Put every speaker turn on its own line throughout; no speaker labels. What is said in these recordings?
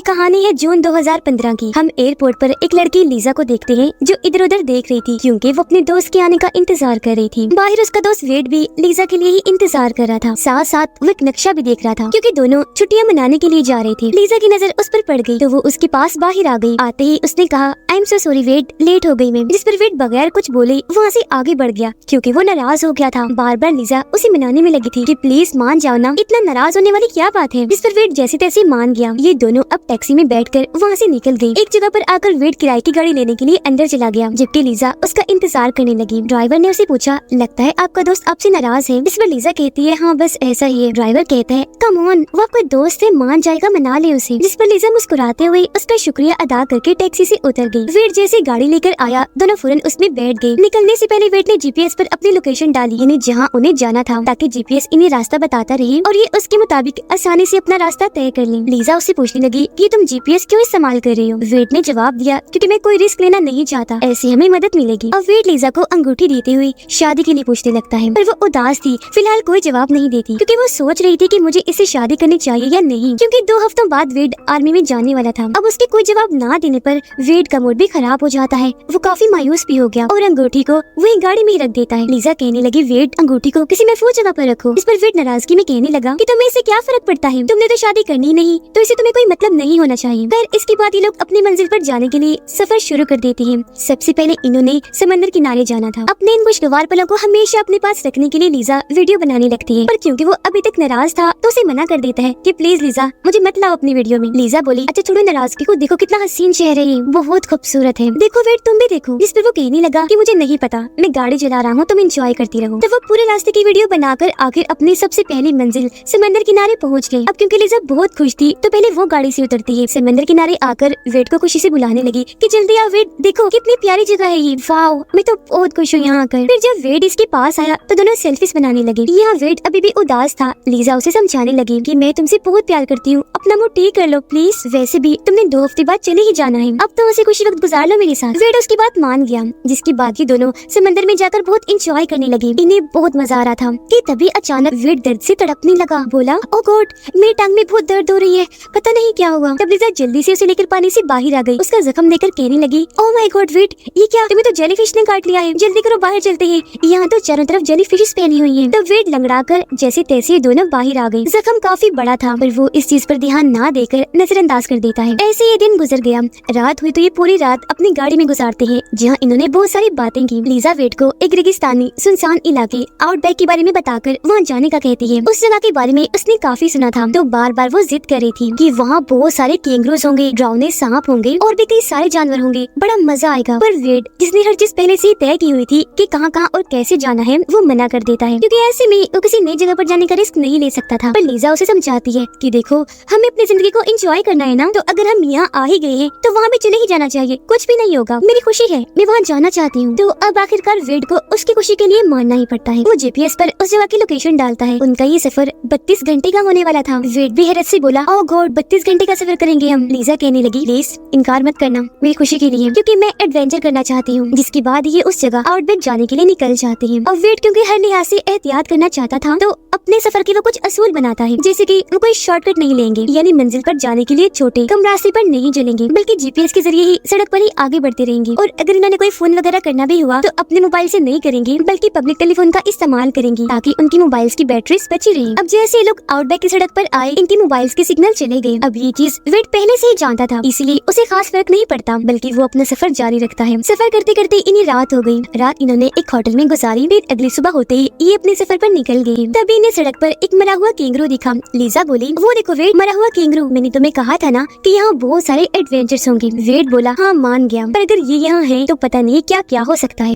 कहानी है जून 2015 की। हम एयरपोर्ट पर एक लड़की लीजा को देखते हैं जो इधर उधर देख रही थी क्योंकि वो अपने दोस्त के आने का इंतजार कर रही थी। बाहर उसका दोस्त वेड भी लीजा के लिए ही इंतजार कर रहा था। साथ साथ वो एक नक्शा भी देख रहा था क्योंकि दोनों छुट्टियां मनाने के लिए जा रहे थे। लीजा की नजर उस पर पड़ गई तो वो उसके पास बाहर आ गई। आते ही उसने कहा I am so sorry Wade, late हो गई मैं। जिस पर वेड बगैर कुछ बोले वहाँ से आगे बढ़ गया क्योंकि वो नाराज हो गया था। बार बार लीजा उसे मनाने में लगी थी कि प्लीज मान जाओ ना, इतना नाराज होने वाली क्या बात है। जिस पर वेड जैसे तैसे मान गया। ये दोनों अब टैक्सी में बैठकर वहाँ से निकल गई। एक जगह पर आकर वेड किराए की गाड़ी लेने के लिए अंदर चला गया जबकि लीजा उसका इंतजार करने लगी। ड्राइवर ने उसे पूछा लगता है आपका दोस्त आपसे नाराज है। इस पर लीजा कहती है हाँ बस ऐसा ही है। ड्राइवर कहता है कम ऑन, वो आपका दोस्त है, मान जाएगा, मना ले उसे। जिस पर लीजा मुस्कुराते हुए उसका शुक्रिया अदा करके टैक्सी से उतर गई। वेड जैसे गाड़ी लेकर आया दोनों फौरन उसमें बैठ गए। निकलने से पहले वेड ने जीपीएस पर अपनी लोकेशन डाली यानी जहाँ उन्हें जाना था ताकि जीपीएस इन्हें रास्ता बताता रहे और ये उसके मुताबिक आसानी से अपना रास्ता तय कर ले। लीजा उससे पूछने लगी कि तुम जीपीएस क्यों इस्तेमाल कर रही हो। वेड ने जवाब दिया क्योंकि मैं कोई रिस्क लेना नहीं चाहता, ऐसे हमें मदद मिलेगी। अब वेड लीजा को अंगूठी देते हुए शादी के लिए पूछने लगता है पर वो उदास थी, फिलहाल कोई जवाब नहीं देती क्योंकि वो सोच रही थी कि मुझे इससे शादी करनी चाहिए या नहीं क्योंकि 2 हफ्तों बाद वेड आर्मी में जाने वाला था। अब उसके कोई जवाब ना देने पर वेड का मूड भी खराब हो जाता है। वो काफी मायूस भी हो गया और अंगूठी को वही गाड़ी में ही रख देता है। लीजा कहने लगी वेड अंगूठी को किसी महफूज जगह पर रखो। इस पर वेड नाराजगी में कहने लगा कि तुम्हें इससे क्या फर्क पड़ता है, तुमने तो शादी करनी नहीं तो इसे तुम्हें कोई मतलब नहीं होना चाहिए। फिर इसके बाद ये लोग अपनी मंजिल पर जाने के लिए सफर शुरू कर देते हैं। सबसे पहले इन्होंने समंदर किनारे जाना था। अपने इन खुशगवार पलों को हमेशा अपने पास रखने के लिए लीजा वीडियो बनाने लगती है पर क्योंकि वो अभी तक नाराज था तो उसे मना कर देता है कि प्लीज लीजा मुझे मत लाओ अपनी वीडियो में। लीजा बोली अच्छा छोड़ो नाराजगी को, देखो कितना हसीन चेहरा है, बहुत खूबसूरत है, देखो वेट तुम भी देखो। जिस पर वो कहने लगा कि मुझे नहीं पता, मैं गाड़ी चला रहा हूँ, तुम एंजॉय करती रहो। तो वो पूरे रास्ते की वीडियो बनाकर आखिर अपनी सबसे पहली मंजिल समंदर किनारे पहुँच गए। अब क्योंकि लीजा बहुत खुश थी तो पहले वो गाड़ी से उतरती है। समंदर किनारे आकर वेट को खुशी से बुलाने लगी कि जल्दी आओ वेट, देखो कितनी प्यारी जगह है ये, वाओ मैं तो बहुत खुश हूँ यहाँ आकर। फिर जब वेट इसके पास आया तो दोनों सेल्फीज बनाने लगे। यहाँ वेट अभी भी उदास था। लीजा उसे समझाने लगी कि मैं तुमसे बहुत प्यार करती हूँ, अपना मूड ठीक कर लो प्लीज, वैसे भी तुमने 2 हफ्ते बाद चले ही जाना है, अब तो उसे खुशी वक्त गुजार लो मेरे साथ। वेट उसकी बात मान गया जिसके बाद ये दोनों समंदर में जाकर बहुत इंजॉय करने लगी। इन्हें बहुत मजा आ रहा था कि तभी अचानक वेट दर्द से तड़पने लगा। बोला ओ गॉड मेरी टांग में बहुत दर्द हो रही है, पता नहीं क्या हुआ। तब लीजा जल्दी से उसे लेकर पानी से बाहर आ गई। उसका जख्म देखकर कहने लगी ओ माय गॉड वेट ये क्या, तुम्हें तो जेलीफिश ने काट लिया है, जल्दी करो बाहर चलते हैं, यहाँ तो चारों तरफ जेलीफिश पहनी हुई है। तब वेट लंगड़ा कर जैसे तैसे दोनों बाहर आ गई। जख्म काफी बड़ा था पर वो इस चीज पर ध्यान ना देकर नजरअंदाज कर देता है। ऐसे ये दिन गुजर गया। रात हुई तो ये पूरी रात अपनी गाड़ी में गुजारते हैं जहाँ इन्होंने बहुत सारी बातें की। लीजा वेट को एक रेगिस्तानी सुनसान इलाके आउटबैक के बारे में बताकर वहाँ जाने का कहती है। उस जगह के बारे में उसने काफी सुना था तो बार बार वो जिद कर रही थी कि वहाँ बहुत सारे कैंगरूज होंगे, ड्राउने सांप होंगे और भी कई सारे जानवर होंगे, बड़ा मजा आएगा। पर वेट जिसने हर चीज पहले से तय की हुई थी कि कहाँ कहाँ और कैसे जाना है वो मना कर देता है क्योंकि ऐसे में वो किसी नई जगह पर जाने का रिस्क नहीं ले सकता था। पर लीजा उसे समझाती है कि देखो हमें अपनी जिंदगी को एंजॉय करना है ना, तो अगर हम यहाँ आ ही गए हैं तो वहाँ भी चले ही जाना चाहिए, कुछ भी नहीं होगा, मेरी खुशी है, मैं वहाँ जाना चाहती हूँ। तो अब आखिरकार वेड को उसकी खुशी के लिए मानना ही पड़ता है। वो जीपीएस पर उस जगह की लोकेशन डालता है। उनका ये सफर 32 घंटे का होने वाला था। वेड भी हैरत से बोला ओह गॉड 32 घंटे का सफर करेंगे हम। लीजा कहने लगी प्लीज इनकार मत करना मेरी खुशी के लिए क्योंकि मैं एडवेंचर करना चाहती हूँ। जिसके बाद ये उस जगह आउटबैक जाने के लिए निकल जाते हैं। और वेड क्योंकि हर लिहाज से एहतियात करना चाहता था तो अपने सफर के वो कुछ असूल बनाता है जैसे कि वो कोई शॉर्टकट नहीं लेंगे यानी मंजिल पर जाने के लिए छोटे कम रास्ते पर नहीं चलेंगे बल्कि जीपीएस के जरिए ही सड़क पर ही आगे बढ़ते रहेंगे। और अगर इन्होंने कोई फोन वगैरह करना भी हुआ तो अपने मोबाइल से नहीं करेंगे बल्कि पब्लिक टेलीफोन का इस्तेमाल करेंगे ताकि उनकी मोबाइल्स की बैटरीज बची रहे। अब जैसे लोग आउटबैक की सड़क पर आए इनके मोबाइल्स के सिग्नल चले गए। अब ये चीज वेट पहले से ही जानता था इसलिए उसे खास फर्क नहीं पड़ता बल्कि वो अपना सफर जारी रखता है। सफर करते करते इन्हें रात हो गई। रात इन्होंने एक होटल में गुजारी। फिर अगली सुबह होते ही ये अपने सफर पर निकल गए। तभी इन्हें सड़क पर एक मरा हुआ कैंगरू दिखा। लीजा बोली वो देखो वेट मरा हुआ कैंगरू, मैंने तुम्हें कहा था ना कि यहाँ बहुत सारे एडवेंचर्स होंगे। वेट बोला हाँ मान गया पर अगर ये यहाँ है तो पता नहीं क्या क्या हो सकता है।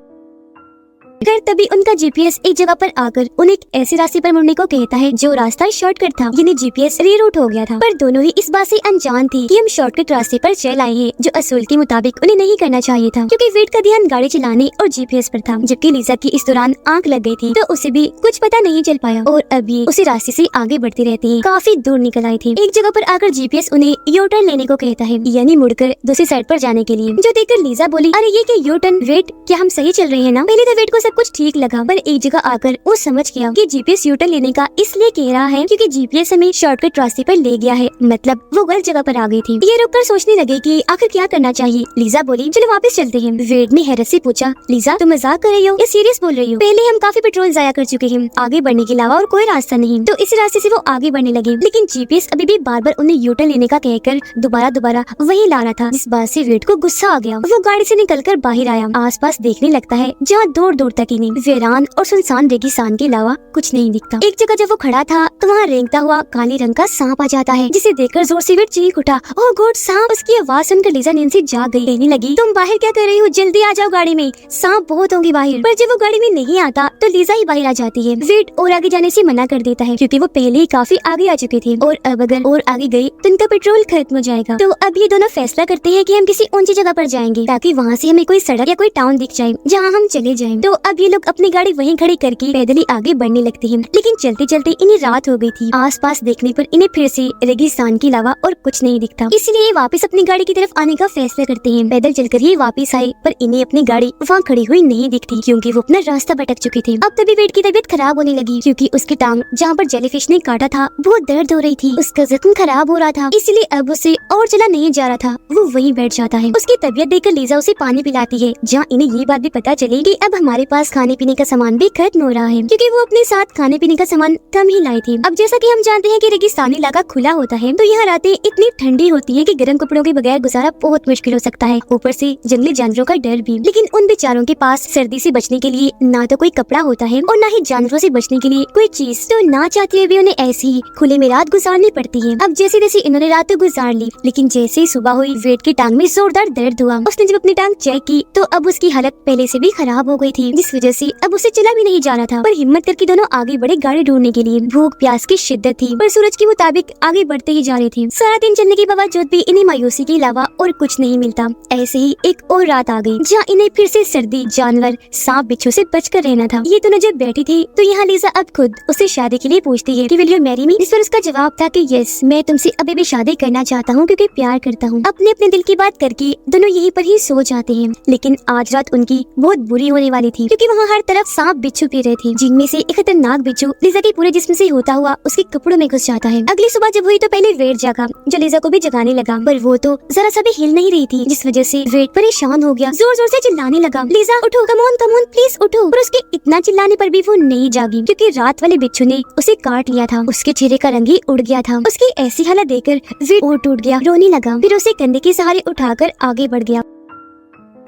फिर तभी उनका जीपीएस एक जगह पर आकर उन्हें एक ऐसे रास्ते पर मुड़ने को कहता है जो रास्ता शॉर्टकट था यानी जीपीएस रीरूट हो गया था। पर दोनों ही इस बात से अनजान थी कि हम शॉर्टकट रास्ते पर चल आए हैं जो असूल के मुताबिक उन्हें नहीं करना चाहिए था क्योंकि वेट का ध्यान गाड़ी चलाने और जीपीएस पर था जबकि लीजा की इस दौरान आंख लग गई थी तो उसे भी कुछ पता नहीं चल पाया और अब ये उसी रास्ते से आगे बढ़ती रहती है। काफी दूर निकल आई थी। एक जगह पर आकर जीपीएस उन्हें यू टर्न लेने को कहता है यानी मुड़कर दूसरी साइड पर जाने के लिए। जो देखकर लीजा बोली अरे ये क्या यू टर्न, वेट क्या हम सही चल रहे हैं ना। पहले तो वेट को सब सब कुछ ठीक लगा, पर एक जगह आकर वो समझ गया कि जीपीएस यूटर्न लेने का इसलिए कह रहा है क्योंकि जीपीएस हमें शॉर्टकट रास्ते पर ले गया है, मतलब वो गलत जगह पर आ गई थी। ये रुककर सोचने लगे कि आखिर क्या करना चाहिए। लीजा बोली चलो वापस चलते हैं। वेड ने हैरत से पूछा लीजा तुम मजाक कर रही हो या सीरियस बोल रही हो? पहले हम काफी पेट्रोल जाया कर चुके हैं, आगे बढ़ने के अलावा और कोई रास्ता नहीं। तो इसी रास्ते से वो आगे बढ़ने लगे, लेकिन जीपीएस अभी भी बार बार उन्हें यूटर्न लेने का कहकर दोबारा वही ला रहा था। इस बात से वेड को गुस्सा आ गया। वो गाड़ी से निकलकर बाहर आया, आसपास देखने लगता है जहाँ दूर दूर तक ही नहीं, वीरान और सुनसान रेगिस्तान के अलावा कुछ नहीं दिखता। एक जगह जब वो खड़ा था तो वहाँ रेंगता हुआ काले रंग का सांप आ जाता है, जिसे देखकर जोर से वेड चीख उठा। ओह गॉड सांप! उसकी आवाज सुनकर लीजा नींद से जाग गई। कहने लगी तुम बाहर क्या कर रही हो, जल्दी आ जाओ गाड़ी में, सांप बहुत होंगे बाहर। पर जब वो गाड़ी में नहीं आता तो लीजा ही बाहर आ जाती है। वेड और आगे जाने से मना कर देता है क्योंकि वो पहले ही काफी आगे आ चुके थे और अब अगर और आगे गए तो इनका पेट्रोल खत्म हो जाएगा। तो अब ये दोनों फैसला करते हैं कि हम किसी ऊंची जगह पर जाएंगे ताकि वहाँ से हमें कोई सड़क या कोई टाउन दिख जाए जहाँ हम चले जाएं। तो अब ये लोग अपनी गाड़ी वहीं खड़ी करके पैदल ही आगे बढ़ने लगते हैं, लेकिन चलते चलते इन्हें रात हो गई थी। आसपास देखने पर इन्हें फिर से रेगिस्तान के अलावा और कुछ नहीं दिखता, इसलिए ये वापस अपनी गाड़ी की तरफ आने का फैसला करते हैं। पैदल चलकर ये वापस आए पर इन्हें अपनी गाड़ी वहाँ खड़ी हुई नहीं दिखती क्योंकि वो अपना रास्ता भटक चुके थे। अब तभी वेड की तबीयत खराब होने लगी क्योंकि उसकी टांग जहाँ पर जेलीफिश ने काटा था बहुत दर्द हो रही थी, उसका जख्म खराब हो रहा था, इसलिए अब उसे और चला नहीं जा रहा था। वो वहीं बैठ जाता है। उसकी तबीयत देखकर लीजा उसे पानी पिलाती है, जहाँ इन्हें ये बात भी पता चले कि अब हमारे पास खाने पीने का सामान भी खत्म हो रहा है क्योंकि वो अपने साथ खाने पीने का सामान कम ही लाए थे। अब जैसा कि हम जानते हैं कि रेगिस्तानी इलाका खुला होता है तो यहाँ रातें इतनी ठंडी होती है कि गर्म कपड़ों के बगैर गुजारा बहुत मुश्किल हो सकता है, ऊपर से जंगली जानवरों का डर भी। लेकिन उन बेचारों के पास सर्दी से बचने के लिए ना तो कोई कपड़ा होता है और ना ही जानवरों से बचने के लिए कोई चीज, तो ना चाहते हुए भी उन्हें ऐसी ही खुले में रात गुजारनी पड़ती है। अब जैसे जैसे इन्होंने रात तो गुजार ली, लेकिन जैसे ही सुबह हुई वेड की टांग में जोरदार दर्द हुआ। उसने जब अपनी टांग चेक की तो अब उसकी हालत पहले से भी खराब हो गई थी, जिस वजह से अब उसे चला भी नहीं जा रहा था। पर हिम्मत करके दोनों आगे बढ़े गाड़ी ढूंढने के लिए। भूख प्यास की शिद्दत थी पर सूरज के मुताबिक आगे बढ़ते ही जा रहे थे। सारा दिन चलने के बावजूद भी इन्हें मायूसी के अलावा और कुछ नहीं मिलता। ऐसे ही एक और रात आ गई जहाँ इन्हें फिर से सर्दी, जानवर, सांप बिच्छू से बचकर रहना था। ये दोनों जब बैठी थी तो यहाँ लीजा अब खुद उसे शादी के लिए पूछती है कि विल यू मैरी मी, जिस पर उसका जवाब था कि यस, मैं तुमसे अभी भी शादी करना चाहता हूँ क्योंकि प्यार करता हूँ। अपने अपने दिल की बात करके दोनों यहीं पर ही सो जाते हैं। लेकिन आज रात उनकी बहुत बुरी होने वाली थी क्योंकि वहाँ हर तरफ सांप बिच्छू पी रहे थे, जिनमें से एक खतरनाक बिच्छू लीजा के पूरे जिस्म से होता हुआ उसके कपड़ों में घुस जाता है। अगली सुबह जब हुई तो पहले वेड जागा जो लीजा को भी जगाने लगा, पर वो तो जरा सा भी हिल नहीं रही थी, जिस वजह से वेड परेशान हो गया, जोर जोर से चिल्लाने लगा लीजा उठो, कम ऑन प्लीज उठो। पर उसके इतना चिल्लाने पर भी वो नहीं जागी क्योंकि रात वाले बिच्छू ने उसे काट लिया था। उसके चेहरे का रंग ही उड़ गया था। उसकी ऐसी हालत देखकर वेड और टूट गया, रोने लगा, फिर उसे कंधे के सहारे उठाकर आगे बढ़ गया।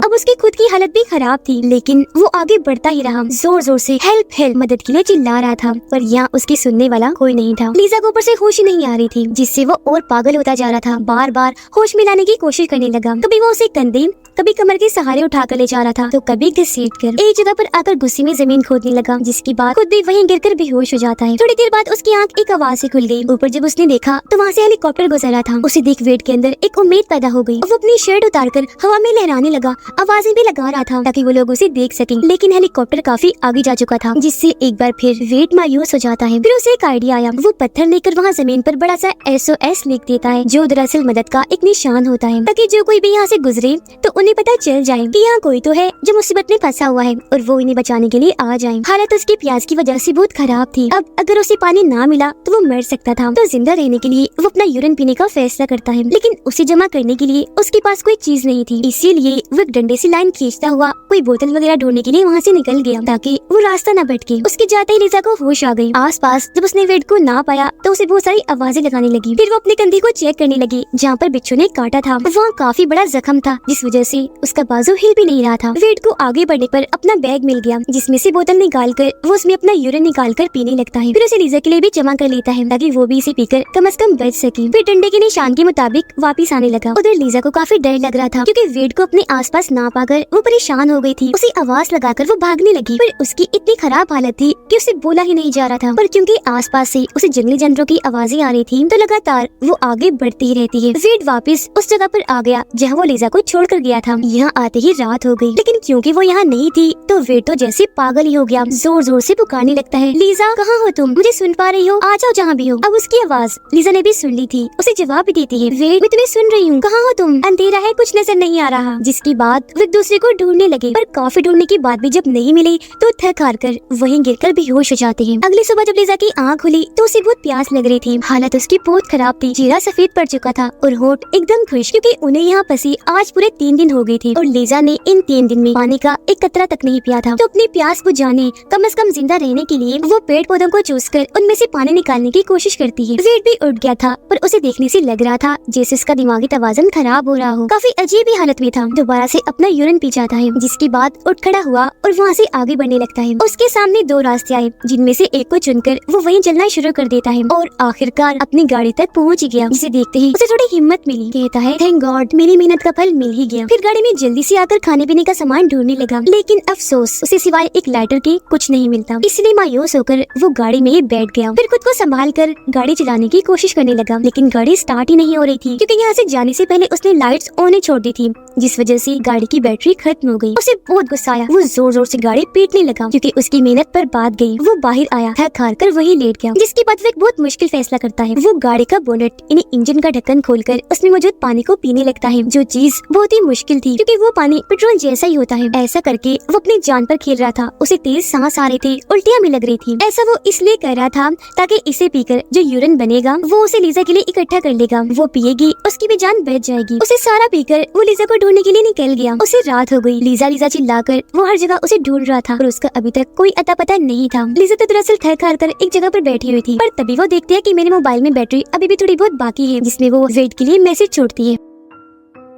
अब उसकी खुद की हालत भी खराब थी, लेकिन वो आगे बढ़ता ही रहा, जोर जोर से हेल्प हेल्प मदद के लिए चिल्ला रहा था, पर यहाँ उसकी सुनने वाला कोई नहीं था। लीजा को ऊपर से होश ही नहीं आ रही थी, जिससे वो और पागल होता जा रहा था। बार बार होश में लाने की कोशिश करने लगा, कभी वो उसे कंधे कभी कमर के सहारे उठाकर ले जा रहा था तो कभी घसीट कर एक जगह पर आकर गुस्से में जमीन खोदने लगा, जिसके बाद खुद भी वहीं गिरकर बेहोश हो जाता है। थोड़ी देर बाद उसकी आंख एक आवाज से खुल गई। ऊपर जब उसने देखा तो वहाँ से हेलीकॉप्टर गुजरा था। उसे देख वेड के अंदर एक उम्मीद पैदा हो गई। वो अपनी शर्ट उतारकर हवा में लहराने लगा, आवाजें भी लगा रहा था ताकि वो लोग उसे देख सकें, लेकिन हेलीकॉप्टर काफी आगे जा चुका था, जिससे एक बार फिर वेड मायूस हो जाता है। फिर उसे एक आइडिया आया, वो पत्थर लेकर वहाँ जमीन पर बड़ा सा SOS लिख देता है, जो दरअसल मदद का एक निशान होता है, ताकि जो कोई भी यहाँ से गुजरे तो उन्हें पता चल जाए कि यहाँ कोई तो है जो मुसीबत में फंसा हुआ है और वो इन्हें बचाने के लिए आ जाए। हालत उसकी प्यास की वजह से बहुत खराब थी। अब अगर उसे पानी ना मिला तो वो मर सकता था, तो जिंदा रहने के लिए वो अपना यूरिन पीने का फैसला करता है, लेकिन उसे जमा करने के लिए उसके पास कोई चीज नहीं थी। इसीलिए वो एक डंडे से लाइन खींचता हुआ कोई बोतल वगैरह ढूंढने के लिए वहाँ से निकल गया ताकि वो रास्ता न भटके। उसके जाते ही लीजा को होश आ गई। आसपास जब उसने वेड को ना पाया तो उसे बहुत सारी आवाजें लगाने लगी। फिर वो अपने कंधे को चेक करने लगी जहाँ पर बिच्छू ने काटा था। वहाँ काफी बड़ा जख्म था, जिस वजह से उसका बाजू हिल भी नहीं रहा था। वेड को आगे बढ़ने पर अपना बैग मिल गया, जिसमें से बोतल निकालकर वो उसमें अपना यूरिन निकालकर पीने लगता है। फिर उसे लीजा के लिए भी जमा कर लेता है ताकि वो भी इसे पीकर कम से कम बच सके। फिर डंडे के निशान के मुताबिक वापिस आने लगा। उधर लीजा को काफी डर लग रहा था क्योंकि वेड को अपने आसपास ना पाकर वो परेशान हो गई थी। उसे आवाज लगाकर वो भागने लगी, पर उसकी इतनी खराब हालत थी कि उसे बोला ही नहीं जा रहा था। पर क्योंकि आसपास से उसे जंगली जानवरों की आवाजें आ रही थी तो लगातार वो आगे बढ़ती ही रहती है। वेड वापस उस जगह पर आ गया जहाँ वो लीजा को छोड़कर गया था। यहाँ आते ही रात हो गई, लेकिन क्योंकि वो यहाँ नहीं थी तो वेड तो जैसे पागल ही हो गया, जोर जोर से पुकारने लगता है, लीजा कहाँ हो तुम, मुझे सुन पा रही हो, आ जाओ जहाँ भी हो। अब उसकी आवाज लीजा ने भी सुन ली थी, उसे जवाब भी देती है, वेड मैं तुम्हें सुन रही हूँ, कहाँ हो तुम, अंधेरा है कुछ नजर नहीं आ रहा। जिसके बाद वो एक दूसरे को ढूंढने लगे, पर काफी ढूंढने के बाद भी जब नहीं मिले तो थक हार कर वहीं गिरकर बेहोश हो जाते हैं। अगली सुबह जब लीजा की आँख खुली तो उसे बहुत प्यास लग रही थी। हालत उसकी बहुत खराब थी, चेहरा सफेद पड़ चुका था और होंठ एकदम खुश, क्योंकि उन्हें यहाँ फंसी आज पूरे 3 दिन हो गए थे और लीजा ने इन 3 दिन में पानी का एक कतरा तक नहीं पिया था। तो अपनी प्यास बुझाने कम से कम जिंदा रहने के लिए वो पेड़ पौधों को चूसकर उनमें से पानी निकालने की कोशिश करती है। वेट भी उठ गया था, पर उसे देखने से लग रहा था जैसे उसका दिमागी तवाज़ुन खराब हो रहा हो। काफी अजीब ही हालत में था। दोबारा से अपना यूरिन पी जाता है, जिसके बाद उठ खड़ा हुआ और वहाँ से आगे बढ़ने लगता है। उसके सामने 2 रास्ते आए, जिनमें से एक को चुनकर वो वहीं चलना शुरू कर देता है और आखिरकार अपनी गाड़ी तक पहुँच गया। जिसे देखते ही उसे थोड़ी हिम्मत मिली। कहता है, थैंक गॉड, मेरी मेहनत का फल मिल ही गया। फिर गाड़ी में जल्दी से आकर खाने पीने का सामान ढूंढने लगा, लेकिन अफसोस उसे सिवाय एक लाइटर के कुछ नहीं मिलता। इसलिए मायूस होकर वो गाड़ी में ही बैठ गया। फिर खुद को संभाल कर गाड़ी चलाने की कोशिश करने लगा, लेकिन गाड़ी स्टार्ट ही नहीं हो रही थी, क्योंकि यहाँ से जाने से पहले उसने लाइट्स ऑन ही छोड़ दी थी, जिस वजह से गाड़ी की बैटरी खत्म हो गई। उसे बहुत गुस्सा आया। वो जोर जोर से गाड़ी पीटने लगा, क्योंकि उसकी मेहनत पर बात गई। वो बाहर आया, थक हार कर वहीं लेट गया। जिसके बाद वो एक बहुत मुश्किल फैसला करता है। वो गाड़ी का बोनेट यानी इंजन का ढक्कन खोलकर उसमें मौजूद पानी को पीने लगता है, जो चीज बहुत ही मुश्किल थी, क्योंकि वो पानी पेट्रोल जैसा ही होता है। ऐसा करके वो अपनी जान पर खेल रहा था। उसे तेज सांस आ रही थी, उल्टियाँ भी लग रही थी। ऐसा वो इसलिए कर रहा था ताकि इसे पीकर जो यूरिन बनेगा वो उसे लीजा के लिए इकट्ठा कर लेगा। वो पिएगी, उसकी भी जान बच जाएगी। उसे सारा पीकर वो लीजा को ढूंढने के लिए निकल गया। उसे रात हो गई। लीजा लीजा चिल्लाकर वो हर जगह उसे ढूंढ रहा था, और उसका अभी तक कोई अता पता नहीं था। लीजा तो दरअसल थक हार कर एक जगह पर बैठी हुई थी, पर तभी वो देखती है कि मेरे मोबाइल में बैटरी अभी भी थोड़ी बहुत बाकी है, जिसमें वो वेट के लिए मैसेज छोड़ती है।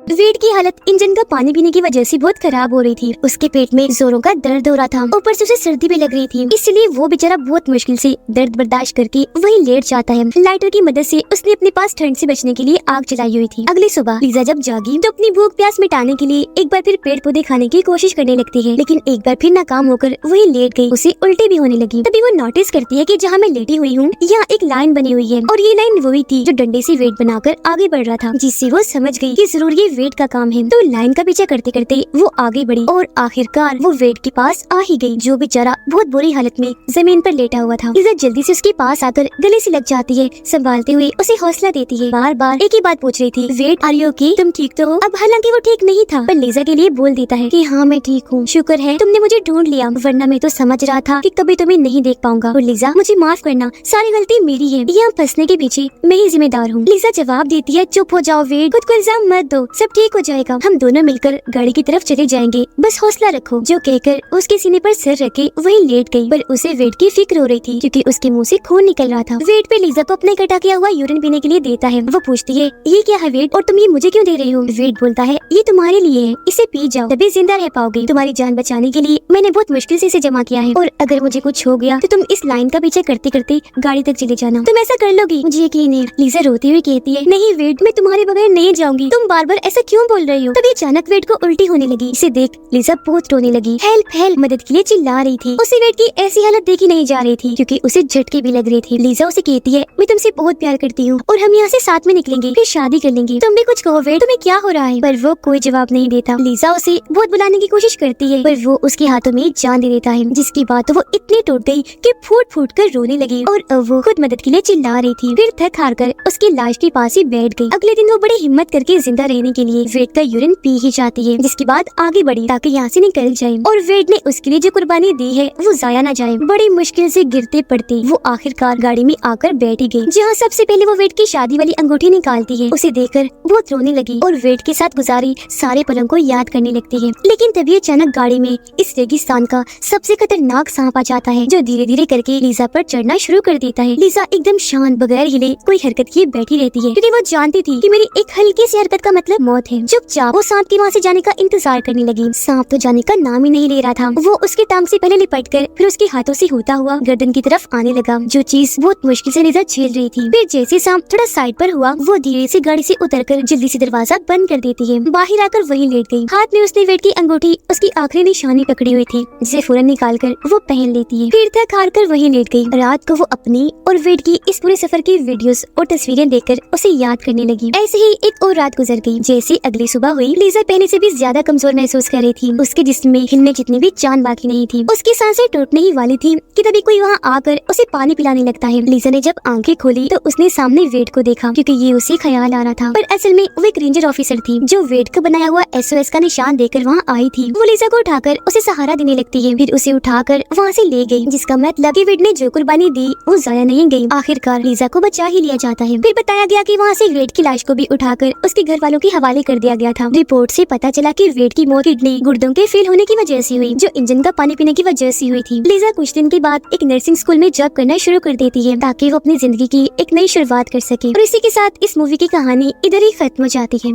वेट की हालत इंजन का पानी पीने की वजह से बहुत खराब हो रही थी। उसके पेट में जोरों का दर्द हो रहा था, ऊपर से उसे सर्दी भी लग रही थी, इसलिए वो बेचारा बहुत मुश्किल से दर्द बर्दाश्त करके वहीं लेट जाता है। लाइटर की मदद से उसने अपने पास ठंड से बचने के लिए आग जलाई हुई थी। अगली सुबह लीजा जब जागी तो अपनी भूख प्यास मिटाने के लिए एक बार फिर पेड़ पौधे खाने की कोशिश करने लगती है, लेकिन एक बार फिर नाकाम होकर वहीं लेट गई। उसे उल्टी भी होने लगी। तभी वो नोटिस करती है कि जहाँ मैं लेटी हुई हूँ यहाँ एक लाइन बनी हुई है, और ये लाइन वही थी जो डंडे से वेट बनाकर आगे बढ़ रहा था, जिससे वो समझ गई कि जरूर ये वेट का काम है। तो लाइन का पीछा करते करते वो आगे बढ़ी और आखिरकार वो वेट के पास आ ही गई, जो बेचारा बहुत बुरी हालत में जमीन पर लेटा हुआ था। लीजा जल्दी से उसके पास आकर गले से लग जाती है, संभालते हुए उसे हौसला देती है। बार बार एक ही बात पूछ रही थी, वेट आर यू ओके, तुम ठीक तो हो? अब हालांकि वो ठीक नहीं था, पर लीजा के लिए बोल देता है कि हाँ मैं ठीक हूँ, शुक्र है तुमने मुझे ढूंढ लिया, वरना मैं तो समझ रहा था कि कभी तुम्हें नहीं देख पाऊंगा। और लीजा मुझे माफ करना, सारी गलती मेरी है, यहाँ फंसने के पीछे मैं ही जिम्मेदार हूँ। लीजा जवाब देती है, चुप हो जाओ वेट, खुद को इल्जाम मत दो, सब ठीक हो जाएगा, हम दोनों मिलकर गाड़ी की तरफ चले जाएंगे, बस हौसला रखो। जो कहकर उसके सीने पर सिर रखे वहीं लेट गई, पर उसे वेट की फिक्र हो रही थी, क्योंकि उसके मुंह से खून निकल रहा था। वेट पे लीजा को अपना इकट्ठा किया हुआ यूरिन पीने के लिए देता है। वो पूछती है, ये क्या है वेट, और तुम ये मुझे क्यों दे रही हो? वेट बोलता है, ये तुम्हारे लिए है, इसे पी जाओ, तभी जिंदा रह पाओगे। तुम्हारी जान बचाने के लिए मैंने बहुत मुश्किल से इसे जमा किया है, और अगर मुझे कुछ हो गया तो तुम इस लाइन का पीछे करते करते गाड़ी तक चले जाना। तुम ऐसा कर लोगी, मुझे यकीन है। लीजा रोती हुई कहती है, नहीं वेट, मैं तुम्हारे बगैर नहीं जाऊंगी, तुम बार बार ऐसा क्यों बोल रही हो? तभी अचानक वेट को उल्टी होने लगी। इसे देख लीजा बहुत रोने लगी, हेल्प हेल्प मदद के लिए चिल्ला रही थी। उसे वेट की ऐसी हालत देखी नहीं जा रही थी, क्योंकि उसे झटके भी लग रही थी। लीजा उसे कहती है, मैं तुमसे बहुत प्यार करती हूँ और हम यहाँ से साथ में निकलेंगे, फिर शादी कर लेंगे, तुम भी कुछ कहो वेट, तुम्हें क्या हो रहा है? पर वो कोई जवाब नहीं देता। लीजा उसे बहुत बुलाने की कोशिश करती है, पर वो उसके हाथों में जान दे देता है, जिसकी बात वो इतनी टूट गई कि फूट फूट कर रोने लगी, और अब वो खुद मदद के लिए चिल्ला रही थी। फिर थक हार कर उसकी लाश के पास ही बैठ गई। अगले दिन वो बड़ी हिम्मत करके जिंदा रहने के लिए वेट का यूरिन पी ही जाती है, जिसके बाद आगे बढ़ी ताकि यहाँ से निकल जाए। और वेट ने उसके लिए जो कुर्बानी दी है वो जाया न जाए। बड़ी मुश्किल से गिरते पड़ते वो आखिरकार गाड़ी में आकर बैठी गई, जहाँ सबसे पहले वो वेट की शादी वाली अंगूठी निकालती है। उसे देखकर बहुत रोने लगी और वेट के साथ गुजारी सारे पलों को याद करने लगती है। लेकिन तभी अचानक गाड़ी में इस रेगिस्तान का सबसे खतरनाक सांप आ जाता है, जो धीरे धीरे करके लीजा पर चढ़ना शुरू कर देता है। लीजा एकदम शांत बगैर हिले कोई हरकत किए बैठी रहती है, क्योंकि वो जानती थी कि मेरी एक हल्की सी हरकत का मतलब मौत है। चुपचाप वो सांप की वहाँ से जाने का इंतजार करने लगी। सांप तो जाने का नाम ही नहीं ले रहा था। वो उसके टांग से पहले लिपट कर फिर उसके हाथों से होता हुआ गर्दन की तरफ आने लगा, जो चीज बहुत मुश्किल से लीजा झेल रही थी। फिर जैसे सांप थोड़ा साइड पर हुआ, वो धीरे से गाड़ी से उतरकर जल्दी से दरवाजा बंद कर देती है। बाहर आकर वहीं लेट गई। हाथ में उसने वेट की अंगूठी उसकी आखिरी निशानी पकड़ी हुई थी, जिसे फौरन निकाल कर वो पहन लेती है। फिर थक हार कर वहीं लेट गई। रात को वो अपनी और वेट की इस पूरे सफर की वीडियोस और तस्वीरें देखकर उसे याद करने लगी। ऐसे ही एक और रात गुजर गई। जैसे अगली सुबह हुई, लीजा पहले से भी ज्यादा कमजोर महसूस कर रही थी। उसके जिस्म में हिलने जितनी भी जान बाकी नहीं थी। उसकी सांसें टूटने ही वाली थी कि तभी कोई वहाँ आकर उसे पानी पिलाने लगता है। लीजा ने जब आंखें खोली तो उसने सामने वेड को देखा, क्योंकि ये उसे ख्याल आ रहा था, पर असल में वो एक रेंजर ऑफिसर थी जो वेड का बनाया हुआ SOS का निशान देकर वहाँ आई थी। वो लीजा को उठाकर उसे सहारा देने लगती है, फिर उसे उठाकर वहाँ से ले गई, जिसका मतलब कि वेड ने जो कुर्बानी दी वो जाया नहीं गई। आखिरकार लीजा को बचा ही लिया जाता है। फिर बताया गया कि वहाँ से वेड की लाश को भी उठाकर उसके घर वालों के हवाले कर दिया गया था। रिपोर्ट से पता चला कि वेड की मौत किडनी गुर्दों के फेल होने की वजह से हुई, जो इंजन का पानी पीने की वजह से हुई थी। लीजा कुछ दिन के बाद एक नर्सिंग स्कूल में जॉब करना शुरू कर देती है, ताकि वो अपनी जिंदगी की एक नई शुरुआत कर सके। और इसी के साथ इस मूवी की कहानी इधर ही खत्म हो जाती है।